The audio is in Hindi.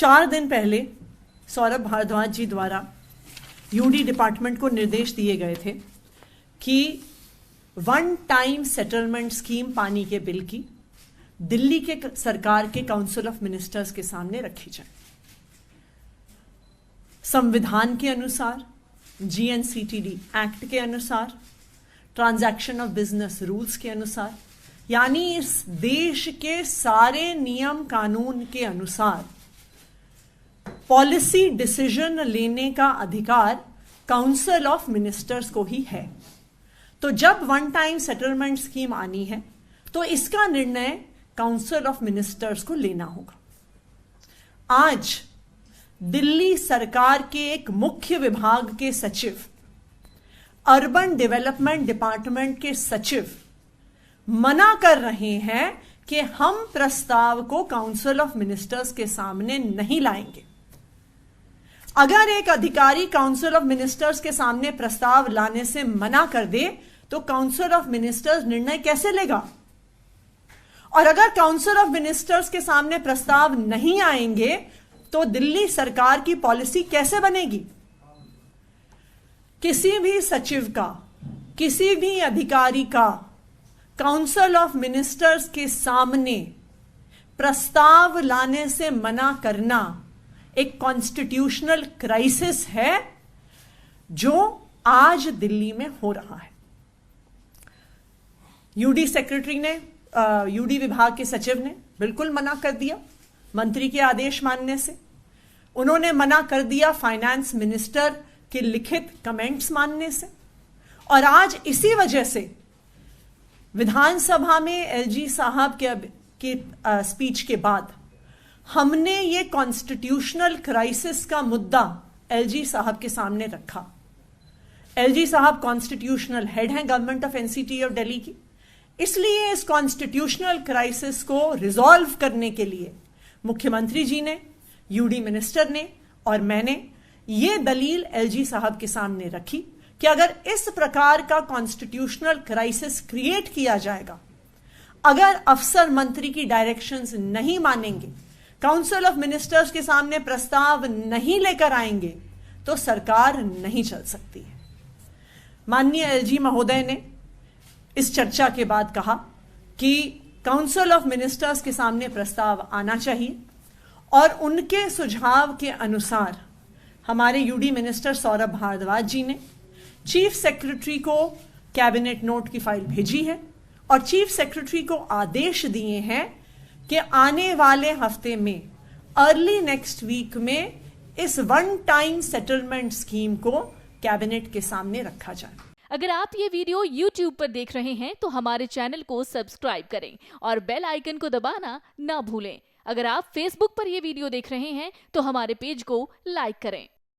4 दिन पहले सौरभ भारद्वाज जी द्वारा यूडी डिपार्टमेंट को निर्देश दिए गए थे कि वन टाइम सेटलमेंट स्कीम पानी के बिल की दिल्ली के सरकार के काउंसिल ऑफ मिनिस्टर्स के सामने रखी जाए। संविधान के अनुसार, जीएनसीटीडी एक्ट के अनुसार, ट्रांजैक्शन ऑफ बिजनेस रूल्स के अनुसार, यानी इस देश के सारे नियम कानून के अनुसार पॉलिसी डिसीजन लेने का अधिकार काउंसिल ऑफ मिनिस्टर्स को ही है। तो जब वन टाइम सेटलमेंट स्कीम आनी है तो इसका निर्णय काउंसिल ऑफ मिनिस्टर्स को लेना होगा। आज दिल्ली सरकार के एक मुख्य विभाग के सचिव, अर्बन डेवलपमेंट डिपार्टमेंट के सचिव मना कर रहे हैं कि हम प्रस्ताव को काउंसिल ऑफ मिनिस्टर्स के सामने नहीं लाएंगे। अगर एक अधिकारी काउंसिल ऑफ मिनिस्टर्स के सामने प्रस्ताव लाने से मना कर दे तो काउंसिल ऑफ मिनिस्टर्स निर्णय कैसे लेगा? और अगर काउंसिल ऑफ मिनिस्टर्स के सामने प्रस्ताव नहीं आएंगे तो दिल्ली सरकार की पॉलिसी कैसे बनेगी? किसी भी सचिव का, किसी भी अधिकारी का काउंसिल ऑफ मिनिस्टर्स के सामने प्रस्ताव लाने से मना करना एक कॉन्स्टिट्यूशनल क्राइसिस है जो आज दिल्ली में हो रहा है। यूडी सेक्रेटरी ने, यूडी विभाग के सचिव ने बिल्कुल मना कर दिया मंत्री के आदेश मानने से। उन्होंने मना कर दिया फाइनेंस मिनिस्टर के लिखित कमेंट्स मानने से। और आज इसी वजह से विधानसभा में एलजी साहब के स्पीच के बाद हमने ये कॉन्स्टिट्यूशनल क्राइसिस का मुद्दा एलजी साहब के सामने रखा। एलजी साहब कॉन्स्टिट्यूशनल हेड हैं government of NCT of Delhi की, इसलिए इस कॉन्स्टिट्यूशनल क्राइसिस को रिजॉल्व करने के लिए मुख्यमंत्री जी ने, यूडी मिनिस्टर ने और मैंने ये दलील एलजी साहब के सामने रखी कि अगर इस प्रकार का कॉन्स्टिट्यूशनल क्राइसिस क्रिएट किया जाएगा, अगर अफसर मंत्री की डायरेक्शंस नहीं मानेंगे, काउंसिल ऑफ मिनिस्टर्स के सामने प्रस्ताव नहीं लेकर आएंगे तो सरकार नहीं चल सकती है। माननीय एलजी महोदय ने इस चर्चा के बाद कहा कि काउंसिल ऑफ मिनिस्टर्स के सामने प्रस्ताव आना चाहिए और उनके सुझाव के अनुसार हमारे यूडी मिनिस्टर सौरभ भारद्वाज जी ने चीफ सेक्रेटरी को कैबिनेट नोट की फाइल भेजी है और चीफ सेक्रेटरी को आदेश दिए हैं कि आने वाले हफ्ते में, अर्ली नेक्स्ट वीक में इस वन टाइम सेटलमेंट स्कीम को कैबिनेट के सामने रखा जाए। अगर आप ये वीडियो YouTube पर देख रहे हैं तो हमारे चैनल को सब्सक्राइब करें और बेल आइकन को दबाना ना भूलें। अगर आप Facebook पर ये वीडियो देख रहे हैं तो हमारे पेज को लाइक करें।